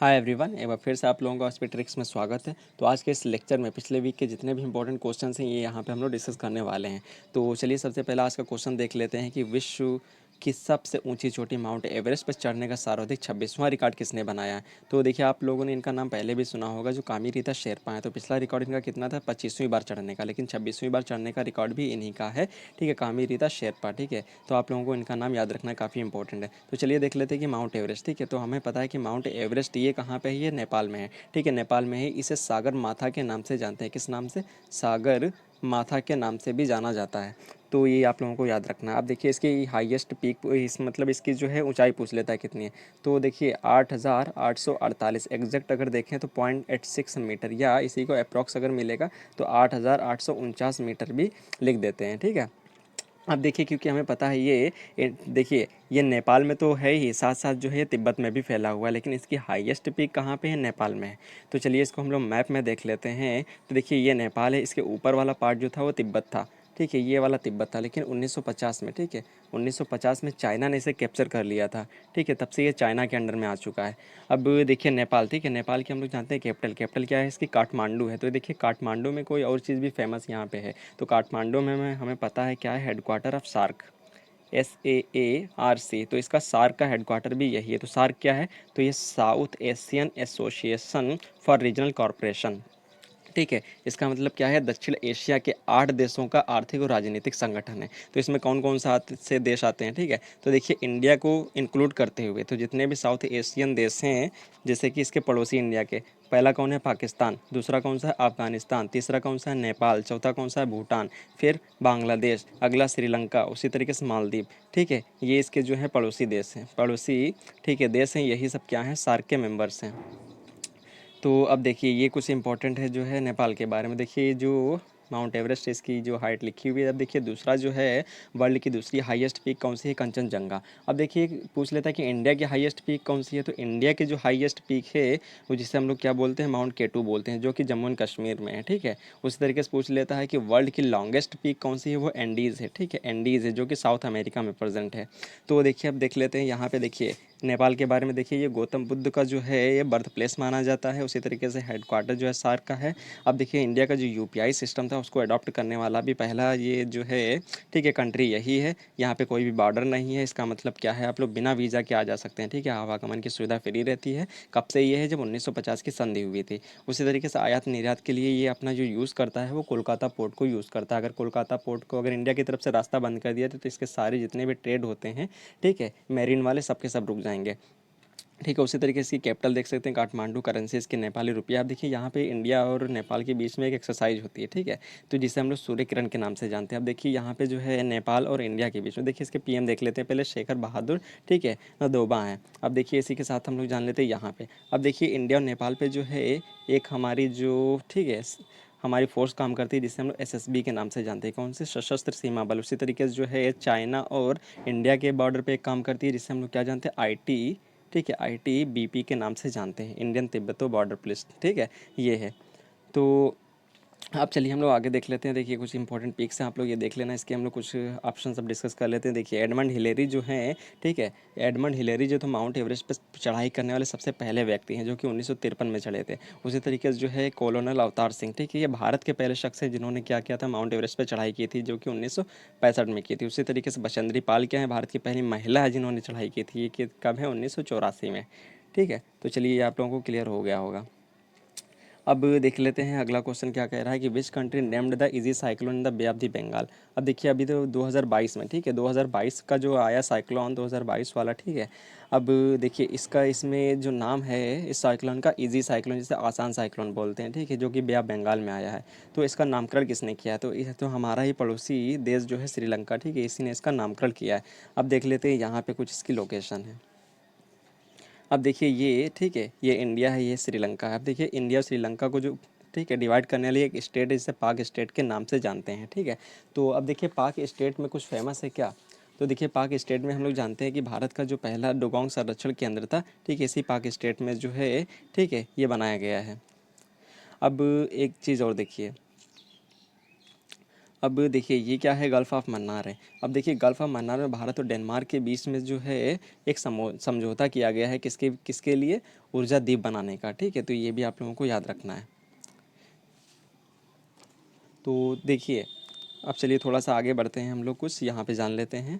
Hi everyone, एक बार फिर से आप लोगों का हॉस्पिटरिक्स में स्वागत है। तो आज के इस लेक्चर में पिछले वीक के जितने भी इंपॉर्टेंट क्वेश्चंस हैं ये यहाँ पे हम लोग डिस्कस करने वाले हैं। तो चलिए सबसे पहले आज का क्वेश्चन देख लेते हैं कि विश्व की सबसे ऊंची चोटी माउंट एवरेस्ट पर चढ़ने का सर्वाधिक 26वां रिकॉर्ड किसने बनाया है। तो देखिए आप लोगों ने इनका नाम पहले भी सुना होगा, जो कामिरीता शेरपा है। तो पिछला रिकॉर्ड इनका कितना था, 25वीं बार चढ़ने का, लेकिन 26वीं बार चढ़ने का रिकॉर्ड भी इन्हीं का है। ठीक है, कामिरीता शेरपा। ठीक है, तो आप लोगों को इनका नाम याद रखना काफ़ी इंपॉर्टेंट है। तो चलिए देख लेते हैं कि माउंट एवरेस्ट, ठीक है, तो हमें पता है कि माउंट एवरेस्ट ये कहाँ पे है, ये नेपाल में है। ठीक है, नेपाल में है। इसे सागर माथा के नाम से जानते हैं। किस नाम से? सागर माथा के नाम से भी जाना जाता है। तो ये आप लोगों को याद रखना है। अब देखिए इसकी हाईएस्ट पीक, इस मतलब इसकी जो है ऊंचाई पूछ लेता है कितनी है। तो देखिए 8,848 एग्जैक्ट अगर देखें तो 0.86 मीटर, या इसी को अप्रॉक्स अगर मिलेगा तो 8,849 मीटर भी लिख देते हैं। ठीक है, अब देखिए क्योंकि हमें पता है देखिए ये नेपाल में तो है ही, साथ साथ जो है ये तिब्बत में भी फैला हुआ है, लेकिन इसकी हाईएस्ट पीक कहाँ पे है? नेपाल में है। तो चलिए इसको हम लोग मैप में देख लेते हैं। तो देखिए ये नेपाल है, इसके ऊपर वाला पार्ट जो था वो तिब्बत था। ठीक है, ये वाला तिब्बत था, लेकिन 1950 में, ठीक है, 1950 में चाइना ने इसे कैप्चर कर लिया था। ठीक है, तब से ये चाइना के अंडर में आ चुका है। अब देखिए नेपाल, ठीक है, नेपाल की हम लोग जानते हैं कैपिटल क्या है इसकी? काठमांडू है। तो देखिए काठमांडू में कोई और चीज़ भी फेमस यहाँ पे है। तो काठमांडू में हमें पता है क्या है, हेडक्वार्टर ऑफ सार्क, SAARC। तो इसका सार्क का हेडक्वार्टर भी यही है। तो सार्क क्या है? तो ये south Asian association for regional corporation. ठीक है, इसका मतलब क्या है? दक्षिण एशिया के 8 देशों का आर्थिक और राजनीतिक संगठन है। तो इसमें कौन कौन से देश आते हैं? ठीक है, तो देखिए इंडिया को इंक्लूड करते हुए तो जितने भी साउथ एशियन देश हैं, जैसे कि इसके पड़ोसी इंडिया के, पहला कौन है? पाकिस्तान। दूसरा कौन सा है? अफगानिस्तान। तीसरा कौन सा है? नेपाल। चौथा कौन सा है? भूटान। फिर बांग्लादेश। अगला श्रीलंका। उसी तरीके से मालदीव। ठीक है, ये इसके जो है पड़ोसी देश हैं, पड़ोसी, ठीक है, देश हैं। यही सब क्या हैं? सार्क के मेंबर्स हैं। तो अब देखिए ये कुछ इंपॉर्टेंट है जो है नेपाल के बारे में। देखिए जो माउंट एवरेस्ट, इसकी जो हाइट लिखी हुई है। अब देखिए दूसरा जो है, वर्ल्ड की दूसरी हाईएस्ट पीक कौन सी है? कंचनजंगा। अब देखिए पूछ लेता है कि इंडिया की हाईएस्ट पीक कौन सी है। तो इंडिया की जो हाईएस्ट पीक है वो, जिसे हम लोग क्या बोलते हैं? माउंट केटू बोलते हैं, जो कि जम्मू एंड कश्मीर में है। ठीक है, उसी तरीके से पूछ लेता है कि वर्ल्ड की लॉन्गेस्ट पीक कौन सी है। वो एंडीज़ है। ठीक है, एंडीज़ है, जो कि साउथ अमेरिका में प्रेजेंट है। तो देखिए अब देख लेते हैं यहाँ पे। देखिए नेपाल के बारे में देखिए, ये गौतम बुद्ध का जो है ये बर्थ प्लेस माना जाता है। उसी तरीके से हेडक्वार्टर जो है सार्क का है। अब देखिए इंडिया का जो यूपीआई सिस्टम था उसको अडॉप्ट करने वाला भी पहला ये जो है, ठीक है, कंट्री यही है। यहाँ पे कोई भी बॉर्डर नहीं है। इसका मतलब क्या है? आप लोग बिना वीज़ा के आ जा सकते हैं। ठीक है, आवागमन की सुविधा फ्री रहती है। कब से ये है? जब 1950 की संधि हुई थी। उसी तरीके से आयात निर्यात के लिए ये अपना जो यूज़ करता है वो कोलकाता पोर्ट को यूज़ करता है। अगर कोलकाता पोर्ट को अगर इंडिया की तरफ से रास्ता बंद कर दिया तो इसके सारे जितने भी ट्रेड होते हैं, ठीक है, मेरीन वाले, सबके सब रुक जाएंगे। ठीक है, उसी तरीके से इसकी कैपिटल देख सकते हैं काठमांडू। करेंसी इसकी नेपाली रुपया। आप देखिए यहाँ पे इंडिया और नेपाल के बीच में एक एक्सरसाइज होती है। ठीक है, तो जिसे हम लोग सूर्य किरण के नाम से जानते हैं। अब देखिए यहाँ पे जो है नेपाल और इंडिया के बीच में, देखिए इसके पीएम देख लेते हैं पहले, शेखर बहादुर, ठीक है, दोबा हैं। अब देखिए इसी के साथ हम लोग जान लेते हैं यहाँ पे। अब देखिए इंडिया और नेपाल पे जो है एक हमारी जो, ठीक है, हमारी फोर्स काम करती है, जिसे हम लोग SSB के नाम से जानते हैं। कौन से? सशस्त्र सीमा बल। उसी तरीके से जो है चाइना और इंडिया के बॉर्डर पे एक काम करती है, जिसे हम लोग क्या जानते हैं? IT। ठीक है, ITBP के नाम से जानते हैं, इंडियन तिब्बतो बॉर्डर पुलिस। ठीक है, ये है। तो अब चलिए हम लोग आगे देख लेते हैं। देखिए कुछ इंपॉर्टेंट पिक्स हैं, आप लोग ये देख लेना। इसके हम लोग कुछ ऑप्शन सब डिस्कस कर लेते हैं। देखिए एडमंड हिलेरी जो हैं, ठीक है, एडमंड हिलेरी जो तो माउंट एवरेस्ट पर चढ़ाई करने वाले सबसे पहले व्यक्ति हैं, जो कि 1953 में चढ़े थे। उसी तरीके से जो है कॉलोनल अवतार सिंह, ठीक है, ये भारत के पहले शख्स हैं जिन्होंने क्या किया था? माउंट एवरेस्ट पर चढ़ाई की थी, जो कि 1965 में की थी। उसी तरीके से बचेंद्री पाल क्या है? भारत की पहली महिला है जिन्होंने चढ़ाई की थी। ये कब है? 1984 में। ठीक है, तो चलिए ये आप लोगों को क्लियर हो गया होगा। अब देख लेते हैं अगला क्वेश्चन क्या कह रहा है कि which country named the easy cyclone in the bay of the Bengal. अब देखिए अभी तो 2022 में, ठीक है, 2022 का जो आया साइक्लोन 2022 वाला, ठीक है। अब देखिए इसका, इसमें जो नाम है इस साइक्लोन का, इजी साइक्लोन, जिसे आसान साइक्लोन बोलते हैं, ठीक है, जो कि बे ऑफ बंगाल में आया है। तो इसका नामकरण किसने किया है? तो यह तो हमारा ही पड़ोसी देश जो है श्रीलंका, ठीक है, इसी ने इसका नामकरण किया है। अब देख लेते हैं यहाँ पे कुछ इसकी लोकेशन है। अब देखिए ये, ठीक है, ये इंडिया है, ये श्रीलंका है। अब देखिए इंडिया और श्रीलंका को जो, ठीक है, डिवाइड करने वाली एक स्टेट है जिसे पाक स्टेट के नाम से जानते हैं। ठीक है, तो अब देखिए पाक स्टेट में कुछ फेमस है क्या? तो देखिए पाक स्टेट में हम लोग जानते हैं कि भारत का जो पहला डुगोंग संरक्षण केंद्र था, ठीक है, इसी पाक स्टेट में जो है, ठीक है, ये बनाया गया है। अब एक चीज़ और देखिए, अब देखिए ये क्या है, गल्फ़ ऑफ मन्नार है। अब देखिए गल्फ़ ऑफ मन्नार में भारत और डेनमार्क के बीच में जो है एक समझौता किया गया है, किसके किसके लिए, ऊर्जा द्वीप बनाने का, ठीक है। तो ये भी आप लोगों को याद रखना है। तो देखिए अब चलिए थोड़ा सा आगे बढ़ते हैं, हम लोग कुछ यहाँ पे जान लेते हैं।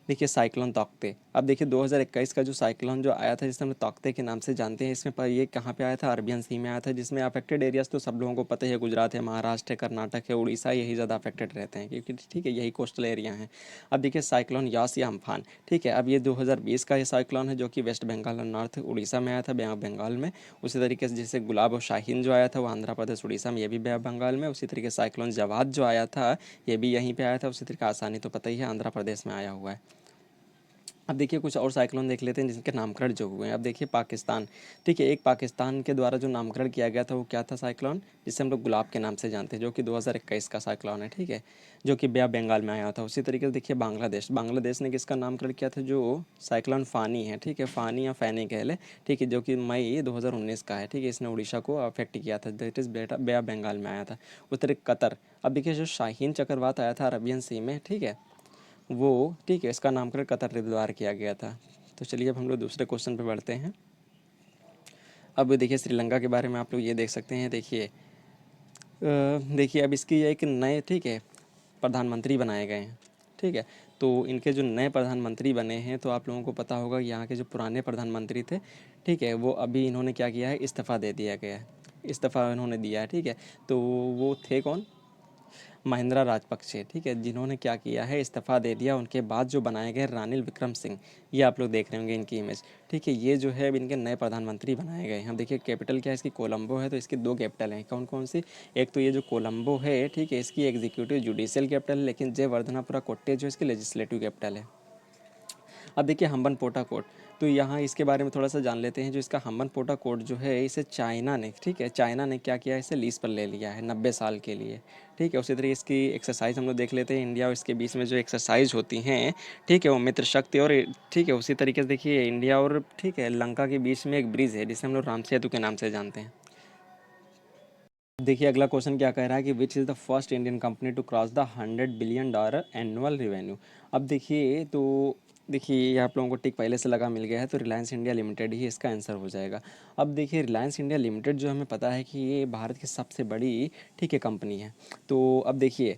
देखिए साइक्लोन तौकते, अब देखिए 2021 का जो साइक्लोन जो आया था, जिसे हम लोग तौकते के नाम से जानते हैं, इसमें पर ये कहाँ पे आया था, अरबियन सी में आया था, जिसमें अफेक्टेड एरियाज तो सब लोगों को पता ही है, गुजरात है, महाराष्ट्र है, कर्नाटक है, उड़ीसा, यही ज़्यादा अफेक्टेड रहते हैं, क्योंकि ठीक है यही कोस्टल एरिया हैं। अब देखिए साइक्लोन यास या अम्फान, ठीक है। अब ये 2020 का ये साइक्लोन है, जो कि वेस्ट बंगाल और नॉर्थ उड़ीसा में आया था, बंगाल में। उसी तरीके से जैसे गुलाब और शाहीन जो आया था वो आंध्र प्रदेश उड़ीसा में, ये भी बे बंगाल में। उसी तरीके से साइक्लोन जवाद जो आया था ये भी यहीं पे आया था। उसी तरीके आसानी तो पता ही है, आंध्र प्रदेश में आया हुआ है। अब देखिए कुछ और साइक्लोन देख लेते हैं जिनके नामकरण जो हुए हैं। अब देखिए पाकिस्तान, ठीक है, एक पाकिस्तान के द्वारा जो नामकरण किया गया था वो क्या था साइक्लोन, जिसे हम लोग गुलाब के नाम से जानते हैं, जो कि 2021 का साइक्लोन है, ठीक है, जो कि बे बंगाल में आया था। उसी तरीके से देखिए बांग्लादेश, बांग्लादेश ने किसका नामकरण किया था, जो साइक्लोन फ़ानी है, ठीक है, फ़ानी या फ़ैनी कह ले, ठीक है, जो कि मई 2019 का है, ठीक है। इसने उड़ीसा को अफेक्ट किया था, दैट इज़ बेटा बे बंगाल में आया था। उस तरीके कतर, अब देखिए जो शाहीन चक्रवात आया था अरबियन सी में, ठीक है, वो, ठीक है, इसका नामकरण कतर के द्वारा किया गया था। तो चलिए अब हम लोग दूसरे क्वेश्चन पे बढ़ते हैं। अब देखिए श्रीलंका के बारे में आप लोग ये देख सकते हैं। देखिए अब इसकी एक नए, ठीक है, प्रधानमंत्री बनाए गए हैं, ठीक है। तो इनके जो नए प्रधानमंत्री बने हैं, तो आप लोगों को पता होगा यहाँ के जो पुराने प्रधानमंत्री थे, ठीक है, वो अभी इन्होंने क्या किया है, इस्तीफ़ा दे दिया गया है, इस्तीफ़ा इन्होंने दिया है, ठीक है। तो वो थे कौन, महिंद्रा राजपक्षे, ठीक है, जिन्होंने क्या किया है, इस्तीफ़ा दे दिया। उनके बाद जो बनाए गए रानिल विक्रम सिंह, ये आप लोग देख रहे होंगे इनकी इमेज, ठीक है, ये जो है अब इनके नए प्रधानमंत्री बनाए गए हैं। हम देखिए कैपिटल क्या है इसकी, कोलंबो है। तो इसकी दो कैपिटल हैं, कौन कौन सी, एक तो ये जो कोलंबो है, ठीक है, इसकी एग्जीक्यूटिव जुडिशियल कैपिटल है, लेकिन जयवर्धनापुरा कोट्टे जो इसकी लेजिस्लेटिव कैपिटल है। अब देखिए हम्बन पोटा कोट, तो यहाँ इसके बारे में थोड़ा सा जान लेते हैं। जो इसका हम्बन पोटा कोट जो है, इसे चाइना ने, ठीक है, चाइना ने क्या किया है, इसे लीज पर ले लिया है 90 साल के लिए, ठीक है। उसी तरीके इसकी एक्सरसाइज हम लोग देख लेते हैं। इंडिया और इसके बीच में जो एक्सरसाइज होती हैं, ठीक है, वो मित्र शक्ति और, ठीक है, उसी तरीके से देखिए इंडिया और, ठीक है, लंका के बीच में एक ब्रिज है जिसे हम लोग राम सेतु के नाम से जानते हैं। देखिए अगला क्वेश्चन क्या कह रहा है कि which is the first Indian company to cross the $100 billion annual revenue. अब देखिए तो देखिए ये आप लोगों को टिक पहले से लगा मिल गया है, तो रिलायंस इंडिया लिमिटेड ही इसका आंसर हो जाएगा। अब देखिए रिलायंस इंडिया लिमिटेड जो हमें पता है कि ये भारत की सबसे बड़ी, ठीक है, कंपनी है। तो अब देखिए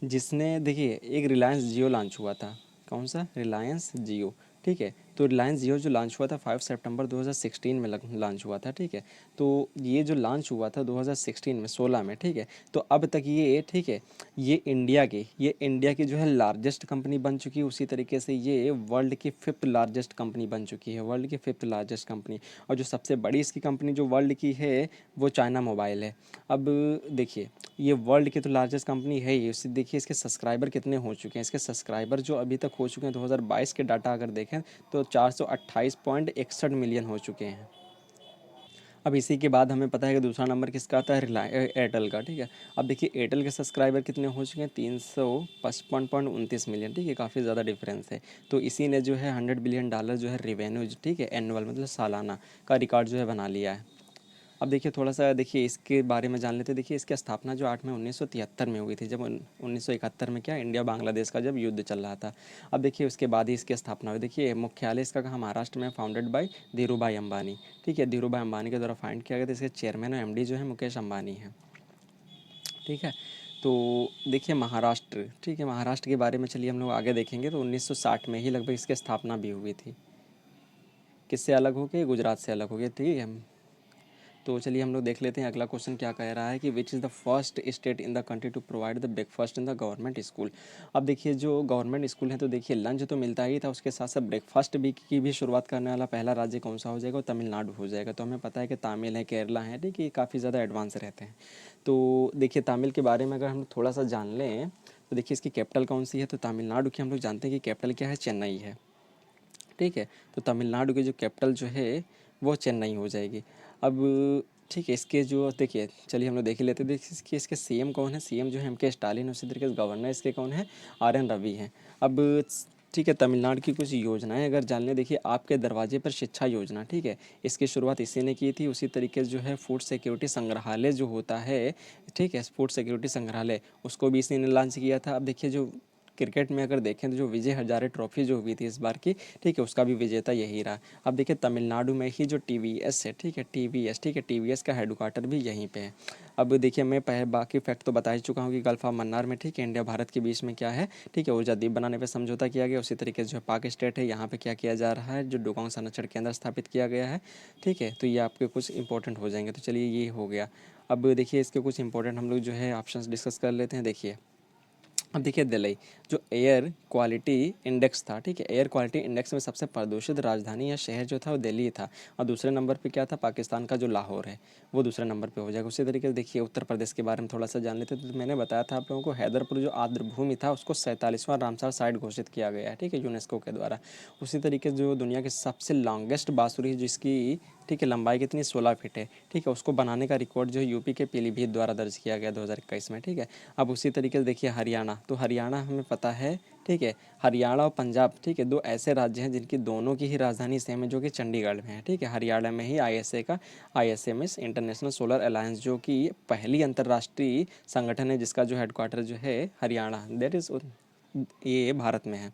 जिसने, देखिए एक रिलायंस जियो लॉन्च हुआ था, कौन सा, रिलायंस जियो, ठीक है। तो रिलायंस जियो जो लॉन्च हुआ था 5 सितंबर 2016 में लॉन्च हुआ था, ठीक है। तो ये जो लॉन्च हुआ था 2016 में, 16 में, ठीक है। तो अब तक ये, ठीक है, ये इंडिया की जो है लार्जेस्ट कंपनी बन चुकी है। उसी तरीके से ये वर्ल्ड की 5th लार्जेस्ट कंपनी बन चुकी है, वर्ल्ड की 5th लार्जेस्ट कंपनी। और जो सबसे बड़ी इसकी कंपनी जो वर्ल्ड की है, वो चाइना मोबाइल है। अब देखिए ये वर्ल्ड की तो लार्जेस्ट कंपनी है ही, उससे देखिए इसके सब्सक्राइबर कितने हो चुके हैं। इसके सब्सक्राइबर जो अभी तक हो चुके हैं 2022 के डाटा अगर देखें, तो 428.61 मिलियन हो चुके हैं। अब इसी के बाद हमें पता है कि दूसरा नंबर किसका आता है, एयरटेल का, ठीक है। अब देखिए एयरटेल के सब्सक्राइबर कितने हो चुके हैं, 355.29 मिलियन, ठीक है, काफ़ी ज़्यादा डिफरेंस है। तो इसी ने जो है $100 बिलियन जो है रिवेन्यू, ठीक है, एनुअल मतलब सालाना का रिकॉर्ड जो है बना लिया है। अब देखिए थोड़ा सा देखिए इसके बारे में जान लेते हैं। देखिए इसकी स्थापना जो 8 मई 1973 में हुई थी, जब 1971 में क्या, इंडिया बांग्लादेश का जब युद्ध चल रहा था। अब देखिए उसके बाद ही इसकी स्थापना हुई। देखिए मुख्यालय इसका कहाँ, महाराष्ट्र में, फाउंडेड बाय धीरू भाई अम्बानी, ठीक है, धीरू भाई अम्बानी के द्वारा फाइंड किया गया था। इसके चेयरमैन और एमडी जो है मुकेश अम्बानी है, ठीक है। तो देखिए महाराष्ट्र, ठीक है, महाराष्ट्र के बारे में चलिए हम लोग आगे देखेंगे। तो 1960 में ही लगभग इसकी स्थापना भी हुई थी। किससे अलग हो के, गुजरात से अलग हो गया, ठीक है। तो चलिए हम लोग देख लेते हैं अगला क्वेश्चन क्या कह रहा है कि which is the first state in the country to provide the breakfast in the government school. अब देखिए जो गवर्नमेंट स्कूल है, तो देखिए लंच तो मिलता ही था, उसके साथ साथ ब्रेकफास्ट भी की भी शुरुआत करने वाला पहला राज्य कौन सा हो जाएगा, वो तमिलनाडु हो जाएगा। तो हमें पता है कि तमिल है, केरला है, ठीक है, ये काफ़ी ज़्यादा एडवांस रहते हैं। तो देखिए तमिल के बारे में अगर हम थोड़ा सा जान लें, तो देखिए इसकी कैपिटल कौन सी है, तो तमिलनाडु की हम लोग जानते हैं कि कैपिटल क्या है, चेन्नई है, ठीक है। तो तमिलनाडु की जो कैपिटल जो है वो चेन्नई हो जाएगी। अब ठीक है, इसके जो देखिए चलिए हम लोग देख ही लेते हैं। देखिए इसके सीएम कौन है, सीएम जो है एम के स्टालिन। उसी तरीके से गवर्नर इसके कौन है, आर एन रवि हैं। अब ठीक है, तमिलनाडु की कुछ योजनाएं अगर जान लें, देखिए आपके दरवाजे पर शिक्षा योजना, ठीक है, इसकी शुरुआत इसी ने की थी। उसी तरीके से जो है फूड सिक्योरिटी संग्रहालय जो होता है, ठीक है, फूड सिक्योरिटी संग्रहालय, उसको भी इसी ने लॉन्च किया था। अब देखिए जो क्रिकेट में अगर देखें तो जो विजय हजारे ट्रॉफी जो हुई थी इस बार की, ठीक है, उसका भी विजेता यही रहा। अब देखिए तमिलनाडु में ही जो टीवीएस है, ठीक है, टीवीएस, ठीक है, टीवीएस का हेडक्वार्टर भी यहीं पे है। अब देखिए मैं पहले बाकी फैक्ट तो बता ही चुका हूँ कि गल्फ ऑफ मन्नार में, ठीक है, इंडिया भारत के बीच में क्या है, ठीक है, ऊर्जा द्वीप बनाने पे समझौता किया गया। उसी तरीके से जो पाक स्टेट है, यहाँ पे क्या किया जा रहा है, जो डुगोंग संरक्षण केंद्र स्थापित किया गया है, ठीक है, तो ये आपके कुछ इंपॉर्टेंट हो जाएंगे। तो चलिए ये हो गया। अब देखिए इसके कुछ इंपॉर्टेंट हम लोग जो है ऑप्शंस डिस्कस कर लेते हैं। देखिए अब देखिए दिल्ली जो एयर क्वालिटी इंडेक्स था, ठीक है, एयर क्वालिटी इंडेक्स में सबसे प्रदूषित राजधानी या शहर जो था वो दिल्ली था। और दूसरे नंबर पे क्या था, पाकिस्तान का जो लाहौर है वो दूसरे नंबर पे हो जाएगा। उसी तरीके से देखिए उत्तर प्रदेश के बारे में थोड़ा सा जान लेते हैं। तो मैंने बताया था आप लोगों को हैदरपुर जो आर्द्रभूमि था उसको 47वां रामसर साइट घोषित किया गया है, ठीक है, यूनेस्को के द्वारा। उसी तरीके से जो दुनिया की सबसे लॉन्गेस्ट बांसुरी जिसकी, ठीक है, लंबाई कितनी 16 फीट है, ठीक है, उसको बनाने का रिकॉर्ड जो है यूपी के पीलीभीत द्वारा दर्ज किया गया 2021 में, ठीक है। अब उसी तरीके से देखिए हरियाणा, तो हरियाणा हमें पता है, ठीक है, हरियाणा और पंजाब, ठीक है, दो ऐसे राज्य हैं जिनकी दोनों की ही राजधानी सेम है जो कि चंडीगढ़ में है, ठीक है। हरियाणा में ही आईएसए का आईएसएमएस इंटरनेशनल सोलर अलायंस जो कि पहली अंतर्राष्ट्रीय संगठन है जिसका जो हेडक्वार्टर जो है हरियाणा, दैट इज़ ये भारत में है।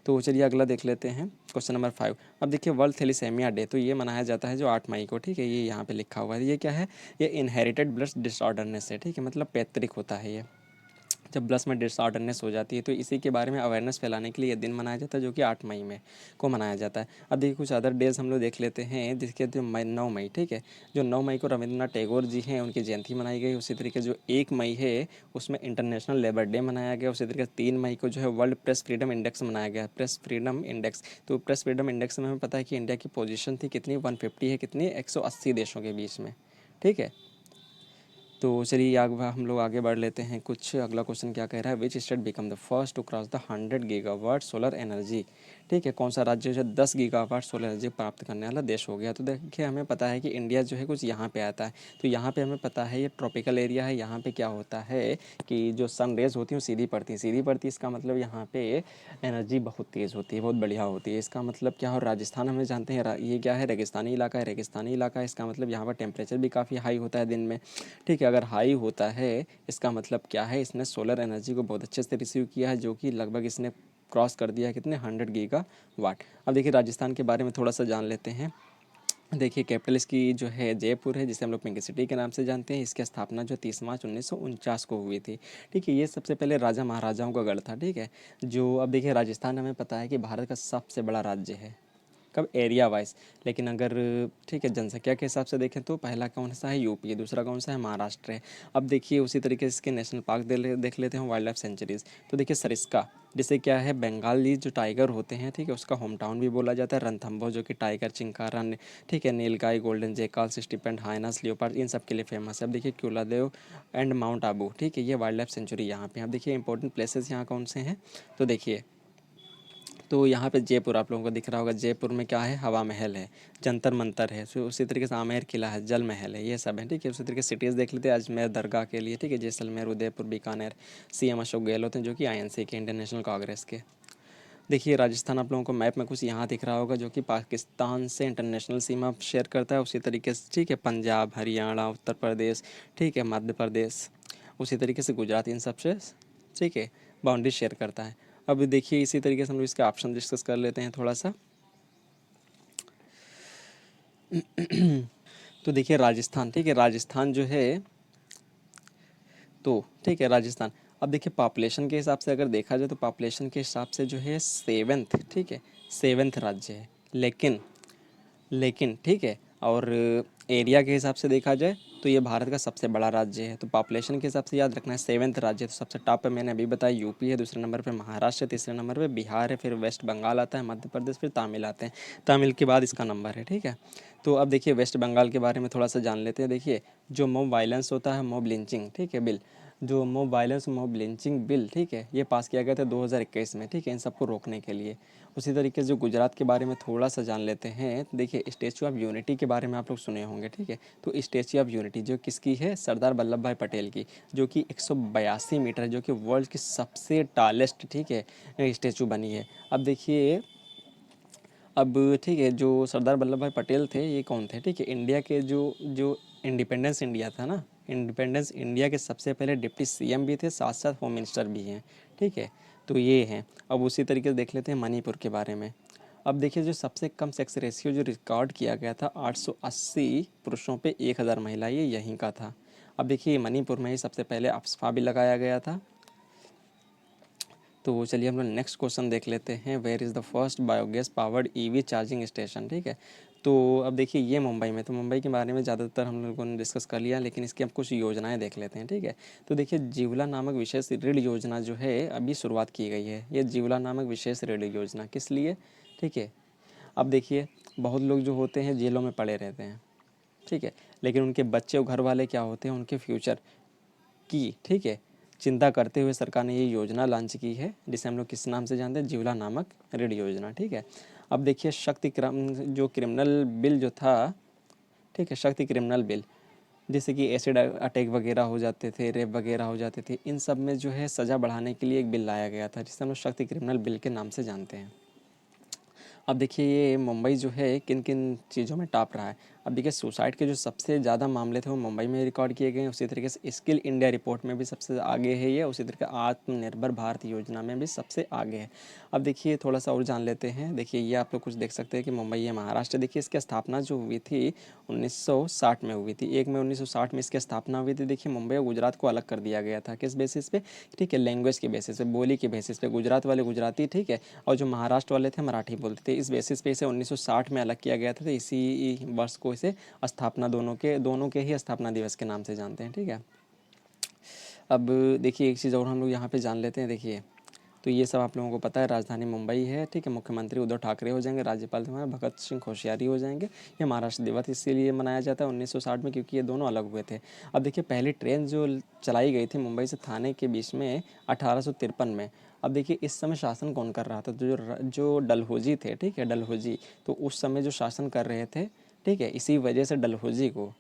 तो चलिए अगला देख लेते हैं, क्वेश्चन नंबर 5। अब देखिए वर्ल्ड थैलेसीमिया डे, तो ये मनाया जाता है जो 8 मई को, ठीक है, ये यहाँ पे लिखा हुआ है। ये क्या है, ये इनहेरिटेड ब्लड डिसऑर्डरनेस है, ठीक है, मतलब पैतृक होता है ये, जब ब्लड में डिसऑर्डरनेस हो जाती है। तो इसी के बारे में अवेयरनेस फैलाने के लिए ये दिन मनाया जाता है जो कि 8 मई में को मनाया जाता है। अब देखिए कुछ अदर डेज हम लोग देख लेते हैं, जिसके जो 9 मई, ठीक है, जो 9 मई को रविंद्रनाथ टैगोर जी हैं उनकी जयंती मनाई गई। उसी तरीके जो 1 मई है उसमें इंटरनेशनल लेबर डे मनाया गया। उसी तरीके से 3 मई को जो है वर्ल्ड प्रेस फ्रीडम इंडेक्स मनाया गया, प्रेस फ्रीडम इंडेक्स। तो प्रेस फ्रीडम इंडेक्स में हमें पता है कि इंडिया की पोजीशन थी कितनी, 150 है, कितनी 180 देशों के बीच में, ठीक है। तो चलिए आगे हम लोग आगे बढ़ लेते हैं। कुछ अगला क्वेश्चन क्या कह रहा है, which state become the first to cross the 100 gigawatt solar energy, ठीक है, कौन सा राज्य जो 10 गीगावाट सोलर एनर्जी प्राप्त करने वाला देश हो गया। तो देखिए हमें पता है कि इंडिया जो है कुछ यहाँ पे आता है। तो यहाँ पे हमें पता है ये ट्रॉपिकल एरिया है। यहाँ पे क्या होता है कि जो सन रेज होती है वो सीधी पड़ती है, सीधी पड़ती है, इसका मतलब यहाँ पे एनर्जी बहुत तेज़ होती है, बहुत बढ़िया होती है। इसका मतलब क्या हो, राजस्थान हमें जानते हैं ये क्या है, रेगिस्तानी इलाका है, रेगिस्तानी इलाका है, इसका मतलब यहाँ पर टेम्परेचर भी काफ़ी हाई होता है दिन में, ठीक है। अगर हाई होता है इसका मतलब क्या है, इसने सोलर एनर्जी को बहुत अच्छे से रिसीव किया है, जो कि लगभग इसने क्रॉस कर दिया है कितने, 100 गीगावाट। अब देखिए राजस्थान के बारे में थोड़ा सा जान लेते हैं। देखिए कैपिटल इसकी जो है जयपुर है, जिसे हम लोग पिंक सिटी के नाम से जानते हैं। इसकी स्थापना जो 30 मार्च 1949 को हुई थी, ठीक है। ये सबसे पहले राजा महाराजाओं का गढ़ था, ठीक है। जो अब देखिए राजस्थान हमें पता है कि भारत का सबसे बड़ा राज्य है, कब, एरिया वाइज। लेकिन अगर, ठीक है, जनसंख्या के हिसाब से देखें तो पहला कौन सा है, यूपी है, दूसरा कौन सा है, महाराष्ट्र है। अब देखिए उसी तरीके से इसके नेशनल पार्क देख लेते हैं, वाइल्ड लाइफ सेंचुरीज। तो देखिए सरिस्का, जिसे क्या है, बंगाली जो टाइगर होते हैं, ठीक है, उसका होम टाउन भी बोला जाता है। रणथंभौर जो कि टाइगर, चिंकारा, ठीक है, नीलगाय, गोल्डन जेकाल, स्टीपेंड, हाइनस, लियोपार्ड, इन सब के लिए फेमस है। अब देखिए क्यूलादेव एंड माउंट आबू, ठीक है, ये वाइल्ड लाइफ सेंचुरी यहाँ पे। अब देखिए इंपॉर्टेंट प्लेसेस यहाँ कौन से हैं, तो देखिए तो यहाँ पे जयपुर आप लोगों को दिख रहा होगा। जयपुर में क्या है, हवा महल है, जंतर मंतर है, फिर उसी तरीके से आमेर किला है, जल महल है, ये सब है, ठीक है। उसी तरीके से सिटीज़ देख लेते हैं, अजमेर दरगाह के लिए, ठीक है, जैसलमेर, उदयपुर, बीकानेर, सीएम अशोक गहलोत हैं जो कि आईएनसी के, इंडियन नेशनल कांग्रेस के। देखिए राजस्थान आप लोगों को मैप में कुछ यहाँ दिख रहा होगा जो कि पाकिस्तान से इंटरनेशनल सीमा शेयर करता है। उसी तरीके से, ठीक है, पंजाब, हरियाणा, उत्तर प्रदेश, ठीक है, मध्य प्रदेश, उसी तरीके से गुजरात, इन सब से, ठीक है, बाउंड्री शेयर करता है। अब देखिए इसी तरीके से हम लोग इसके ऑप्शन डिस्कस कर लेते हैं थोड़ा सा। तो देखिए राजस्थान, ठीक है, राजस्थान जो है, तो ठीक है राजस्थान। अब देखिए पॉपुलेशन के हिसाब से अगर देखा जाए तो पॉपुलेशन के हिसाब से जो है सेवेंथ, ठीक है, सेवेंथ राज्य है। लेकिन ठीक है, और एरिया के हिसाब से देखा जाए तो ये भारत का सबसे बड़ा राज्य है। तो पॉपुलेशन के हिसाब से याद रखना है, सेवेंथ राज्य। तो सबसे टॉप पे मैंने अभी बताया यूपी है, दूसरे नंबर पे महाराष्ट्र है, तीसरे नंबर पे बिहार है, फिर वेस्ट बंगाल आता है, मध्य प्रदेश, फिर तमिल आते हैं। तमिल के बाद इसका नंबर है, ठीक है। तो अब देखिए वेस्ट बंगाल के बारे में थोड़ा सा जान लेते हैं। देखिए जो मॉब वायलेंस होता है, मॉब लिंचिंग, ठीक है, बिल जो mob violence mob lynching bill, ठीक है, ये पास किया गया था 2021 में, ठीक है, इन सबको रोकने के लिए। उसी तरीके से जो गुजरात के बारे में थोड़ा सा जान लेते हैं, देखिए स्टेचू ऑफ यूनिटी के बारे में आप लोग सुने होंगे, ठीक है। तो स्टेचू ऑफ यूनिटी जो किसकी है, सरदार वल्लभ भाई पटेल की, जो कि 182 मीटर, जो कि वर्ल्ड की सबसे टालेस्ट, ठीक है, स्टेचू बनी है। अब देखिए, अब ठीक है, जो सरदार वल्लभ भाई पटेल थे ये कौन थे, ठीक है, इंडिया के जो जो इंडिपेंडेंस इंडिया था ना, इंडिपेंडेंस इंडिया के सबसे पहले डिप्टी सीएम भी थे, साथ साथ होम मिनिस्टर भी हैं, ठीक है। तो ये हैं। अब उसी तरीके से देख लेते हैं मणिपुर के बारे में। अब देखिए, जो सबसे कम सेक्स रेशियो जो रिकॉर्ड किया गया था, 880 पुरुषों पे 1000 महिला, ये यहीं का था। अब देखिए, मणिपुर में ही सबसे पहले अफस्पा भी लगाया गया था। तो चलिए हम लोग नेक्स्ट क्वेश्चन देख लेते हैं, where is the first biogas powered EV charging station, ठीक है। तो अब देखिए, ये मुंबई में, तो मुंबई के बारे में ज़्यादातर हम लोगों ने डिस्कस कर लिया, लेकिन इसकी अब कुछ योजनाएं देख लेते हैं, ठीक है। तो देखिए, जीवला नामक विशेष ऋण योजना जो है अभी शुरुआत की गई है। ये जीवला नामक विशेष ऋण योजना किस लिए, ठीक है। अब देखिए, बहुत लोग जो होते हैं जेलों में पड़े रहते हैं, ठीक है, लेकिन उनके बच्चे और घर वाले क्या होते हैं, उनके फ्यूचर की, ठीक है, चिंता करते हुए सरकार ने ये योजना लॉन्च की है, जिसे हम लोग किस नाम से जानते हैं, जीवला नामक ऋण योजना, ठीक है। अब देखिए, शक्ति जो क्रिमिनल बिल जो था, ठीक है, शक्ति क्रिमिनल बिल, जैसे कि एसिड अटैक वगैरह हो जाते थे, रेप वगैरह हो जाते थे, इन सब में जो है सज़ा बढ़ाने के लिए एक बिल लाया गया था, जिसे हम लोग शक्ति क्रिमिनल बिल के नाम से जानते हैं। अब देखिए, ये मुंबई जो है किन किन चीज़ों में टॉप रहा है। अब देखिए, सुसाइड के जो सबसे ज़्यादा मामले थे वो मुंबई में रिकॉर्ड किए गए हैं। उसी तरीके से स्किल इंडिया रिपोर्ट में भी सबसे आगे है ये। उसी तरीके आत्मनिर्भर भारत योजना में भी सबसे आगे है। अब देखिए, थोड़ा सा और जान लेते हैं। देखिए, ये आप लोग कुछ देख सकते हैं कि मुंबई है महाराष्ट्र। देखिए, इसकी स्थापना जो हुई थी 1960 में हुई थी, 1 मई 1960 में इसकी स्थापना हुई थी। देखिए, मुंबई और गुजरात को अलग कर दिया गया था, किस बेसिस पे, ठीक है, लैंग्वेज के बेसिस पे, बोली के बेसिस पे। गुजरात वाले गुजराती, ठीक है, और जो महाराष्ट्र वाले थे मराठी बोलते थे। इस बेसिस पे इसे 1960 में अलग किया गया था। तो इसी वर्ष को इसे स्थापना, दोनों के ही स्थापना दिवस के नाम से जानते हैं, ठीक है। अब देखिए, एक चीज़ और हम लोग यहाँ पे जान लेते हैं। देखिए, तो ये सब आप लोगों को पता है, राजधानी मुंबई है, ठीक है, मुख्यमंत्री उद्धव ठाकरे हो जाएंगे, राज्यपाल हमारे भगत सिंह कोश्यारी हो जाएंगे। ये महाराष्ट्र दिवस इसीलिए मनाया जाता है 1960 में, क्योंकि ये दोनों अलग हुए थे। अब देखिए, पहली ट्रेन जो चलाई गई थी मुंबई से थाने के बीच में 1853 में। अब देखिए, इस समय शासन कौन कर रहा था, तो जो डलहौजी थे, ठीक है, डलहौजी, तो उस समय जो शासन कर रहे थे, ठीक है, इसी वजह से डलहौजी को,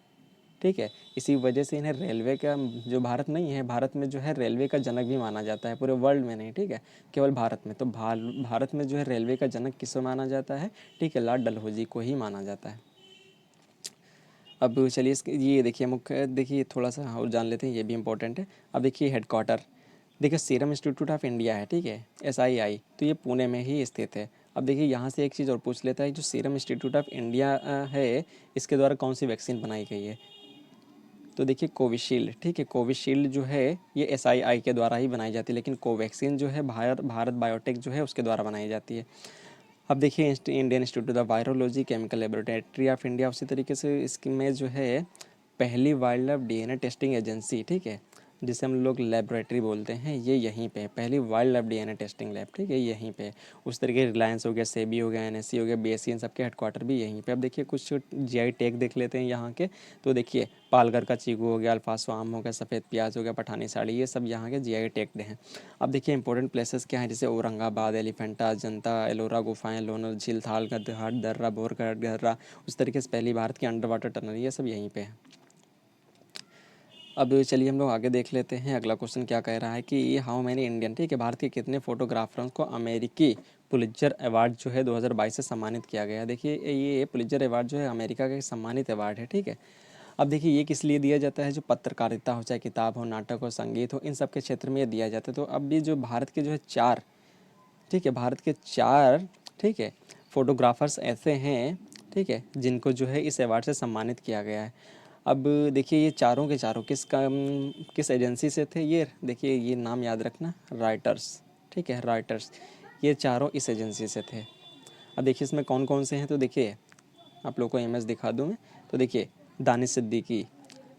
ठीक है, इसी वजह से इन्हें रेलवे का, जो भारत नहीं है, भारत में जो है रेलवे का जनक भी माना जाता है, पूरे वर्ल्ड में नहीं, ठीक है, केवल भारत में। तो भारत में जो है रेलवे का जनक किसे माना जाता है, ठीक है, लॉर्ड डलहौजी को ही माना जाता है। अब चलिए, ये देखिए मुख्य, देखिए थोड़ा सा और जान लेते हैं, ये भी इंपॉर्टेंट है। अब देखिए, हेडक्वार्टर, देखिए सीरम इंस्टीट्यूट ऑफ इंडिया है, ठीक है, SII, तो ये पुणे में ही स्थित है। अब देखिए, यहाँ से एक चीज़ और पूछ लेता है, जो सीरम इंस्टीट्यूट ऑफ इंडिया है, इसके द्वारा कौन सी वैक्सीन बनाई गई है। तो देखिए, कोविशील्ड, ठीक है, कोविशील्ड जो है ये SII के द्वारा ही बनाई जाती है, लेकिन कोवैक्सीन जो है भारत बायोटेक जो है उसके द्वारा बनाई जाती है। अब देखिए, Indian institute of virology, chemical laboratory of India, उसी तरीके से इसमें जो है पहली wild life DNA testing agency, ठीक है, जिसे हम लोग लेबोरेटरी बोलते हैं, ये यहीं पे है, पहली wild life DNA testing lab, ठीक है, यहीं पे है। उस तरीके रिलायंस हो गया, सेबी हो गया, NSE हो गया, BSE, इन सबके हेडक्वार्टर भी यहीं पे। अब देखिए, कुछ GI टैग देख लेते हैं यहाँ के। तो देखिए, पालघर का चीकू हो गया, अल्फासो आम हो गया, सफ़ेद प्याज हो गया, पठानी साड़ी, ये सब यहाँ के GI टैग्ड हैं। अब देखिए, इंपॉर्टेंट प्लेसेस क्या हैं, जैसे औरंगाबाद, एलिफेंटा, अजंता, एलोरा गुफाएं, लोनल झील, थाल का घाट, दर्रा, बोरगढ़ दर्रा, उस तरीके से पहली भारत की अंडर वाटर टनल, ये सब यहीं पे है। अब चलिए हम लोग आगे देख लेते हैं, अगला क्वेश्चन क्या कह रहा है कि हाउ मैनी इंडियन, ठीक है, भारत के कितने फोटोग्राफर्स को अमेरिकी पुलित्जर अवार्ड जो है 2022 से सम्मानित किया गया। देखिए, ये पुलित्जर अवार्ड जो है अमेरिका का एक सम्मानित अवार्ड है, ठीक है। अब देखिए, ये किस लिए दिया जाता है, जो पत्रकारिता हो, चाहे किताब हो, नाटक हो, संगीत हो, इन सब के क्षेत्र में ये दिया जाता है। तो अब भी जो भारत के जो है 4, ठीक है, भारत के 4, ठीक है, फोटोग्राफर्स ऐसे हैं, ठीक है, जिनको जो है इस अवार्ड से सम्मानित किया गया है। अब देखिए, ये चारों के चारों किस एजेंसी से थे, ये देखिए, ये नाम याद रखना, राइटर्स, ठीक है, राइटर्स, ये चारों इस एजेंसी से थे। अब देखिए, इसमें कौन कौन से हैं, तो देखिए आप लोग को इमेज दिखा दूँ मैं। तो देखिए, दानिश सिद्दीकी।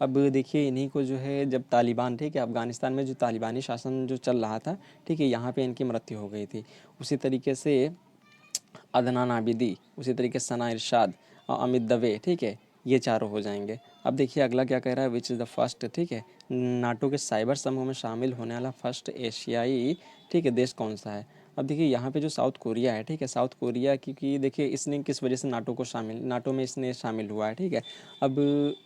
अब देखिए, इन्हीं को जो है जब तालिबान, ठीक है, अफ़गानिस्तान में जो तालिबानी शासन जो चल रहा था, ठीक है, यहाँ पे इनकी मृत्यु हो गई थी। उसी तरीके से अदनान आबिदी, उसी तरीके से सना इरशाद और अमित दवे, ठीक है, ये चारों हो जाएंगे। अब देखिए अगला क्या कह रहा है, विच इज़ द फर्स्ट, ठीक है, नाटो के साइबर समूह में शामिल होने वाला फर्स्ट एशियाई, ठीक है, देश कौन सा है। अब देखिए यहाँ पे जो साउथ कोरिया है, ठीक है, साउथ कोरिया क्योंकि देखिए इसने किस वजह से नाटो में इसने शामिल हुआ है, ठीक है। अब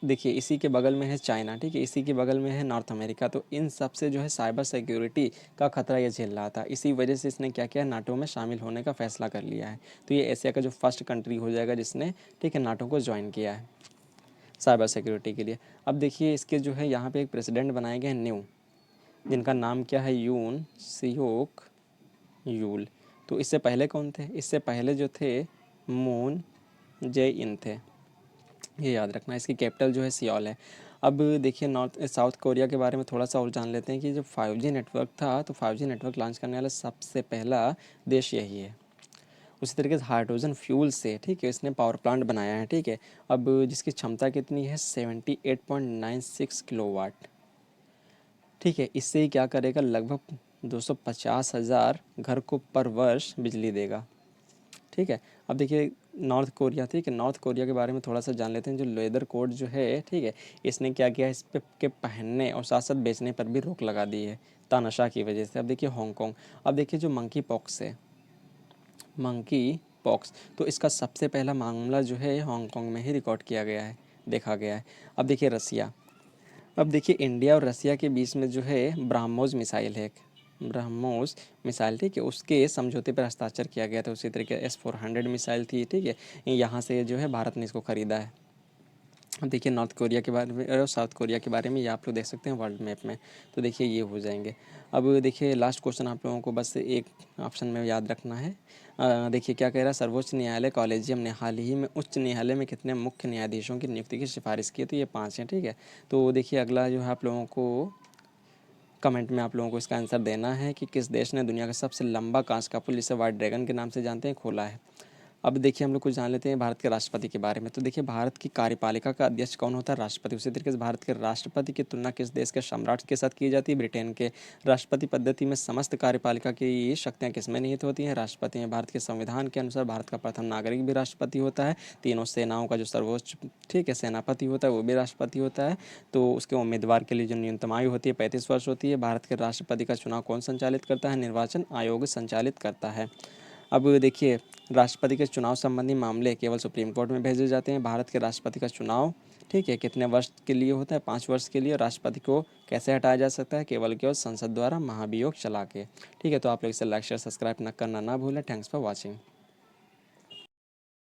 देखिए इसी के बगल में है चाइना, ठीक है, इसी के बगल में है नॉर्थ अमेरिका, तो इन सब से जो है साइबर सिक्योरिटी का खतरा ये झेल रहा था, इसी वजह से इसने क्या किया, नाटो में शामिल होने का फैसला कर लिया है। तो ये एशिया का जो फर्स्ट कंट्री हो जाएगा जिसने, ठीक है, नाटो को ज्वाइन किया है साइबर सिक्योरिटी के लिए। अब देखिए इसके जो है यहाँ पे एक प्रेसिडेंट बनाए गए हैं न्यू, जिनका नाम क्या है, यून सियोक यूल। तो इससे पहले कौन थे, इससे पहले जो थे मून जे इन थे, ये याद रखना। इसकी कैपिटल जो है सियोल है। अब देखिए नॉर्थ साउथ कोरिया के बारे में थोड़ा सा और जान लेते हैं कि जब 5G नेटवर्क था तो 5G नेटवर्क लॉन्च करने वाला सबसे पहला देश यही है। उसी तरीके से हाइड्रोजन फ्यूल से, ठीक है, इसने पावर प्लांट बनाया है, ठीक है। अब जिसकी क्षमता कितनी है, 78.96 किलोवाट, ठीक है। इससे ही क्या करेगा, लगभग 250,000 घर को पर वर्ष बिजली देगा, ठीक है। अब देखिए नॉर्थ कोरिया, ठीक है, नॉर्थ कोरिया के बारे में थोड़ा सा जान लेते हैं। जो लेदर कोट जो है, ठीक है, इसने क्या किया, इस पे के पहनने और साथ साथ बेचने पर भी रोक लगा दी है तानाशाह की वजह से। अब देखिए हांगकांग, अब देखिए जो मंकी पॉक्स है, मंकी पॉक्स, तो इसका सबसे पहला मामला जो है हांगकांग में ही रिकॉर्ड किया गया है, देखा गया है। अब देखिए रसिया, अब देखिए इंडिया और रसिया के बीच में जो है ब्रह्मोस मिसाइल है, ब्रह्मोस मिसाइल, ठीक है, उसके समझौते पर हस्ताक्षर किया गया था। उसी तरीके S-400 मिसाइल थी, ठीक है, यहाँ से जो है भारत ने इसको ख़रीदा है। अब देखिए नॉर्थ कोरिया के बारे में और साउथ कोरिया के बारे में ये आप लोग देख सकते हैं वर्ल्ड मैप में। तो देखिए ये हो जाएंगे। अब देखिए लास्ट क्वेश्चन आप लोगों को बस एक ऑप्शन में याद रखना है। देखिए क्या कह रहा है, सर्वोच्च न्यायालय कॉलेजियम ने हाल ही में उच्च न्यायालय में कितने मुख्य न्यायाधीशों की नियुक्ति की सिफारिश की है, तो ये 5 हैं, ठीक है। तो देखिए अगला जो है आप लोगों को कमेंट में आप लोगों को इसका आंसर देना है कि किस देश ने दुनिया का सबसे लंबा कांच का पुल, जिसे व्हाइट ड्रैगन के नाम से जानते हैं, खोला है। अब देखिए हम लोग कुछ जान लेते हैं भारत के राष्ट्रपति के बारे में। तो देखिए भारत की कार्यपालिका का अध्यक्ष कौन होता है, राष्ट्रपति। उसी तरीके से भारत के राष्ट्रपति की तुलना किस देश के सम्राट के साथ की जाती है, ब्रिटेन के। राष्ट्रपति पद्धति में समस्त कार्यपालिका की शक्तियाँ किसमें निहित होती हैं, राष्ट्रपति में। भारत के संविधान के अनुसार भारत का प्रथम नागरिक भी राष्ट्रपति होता है। तीनों सेनाओं का जो सर्वोच्च, ठीक है, सेनापति होता है वो भी राष्ट्रपति होता है। तो उसके उम्मीदवार के लिए जो न्यूनतम आयु होती है 35 वर्ष होती है। भारत के राष्ट्रपति का चुनाव कौन संचालित करता है, निर्वाचन आयोग संचालित करता है। अब देखिए राष्ट्रपति के चुनाव संबंधी मामले केवल सुप्रीम कोर्ट में भेजे जाते हैं। भारत के राष्ट्रपति का चुनाव, ठीक है, कितने वर्ष के लिए होता है, 5 वर्ष के लिए। राष्ट्रपति को कैसे हटाया जा सकता है, केवल केवल संसद द्वारा महाभियोग चला के, ठीक है। तो आप लोग इसे लाइक शेयर सब्सक्राइब न करना ना भूलें। Thanks for watching.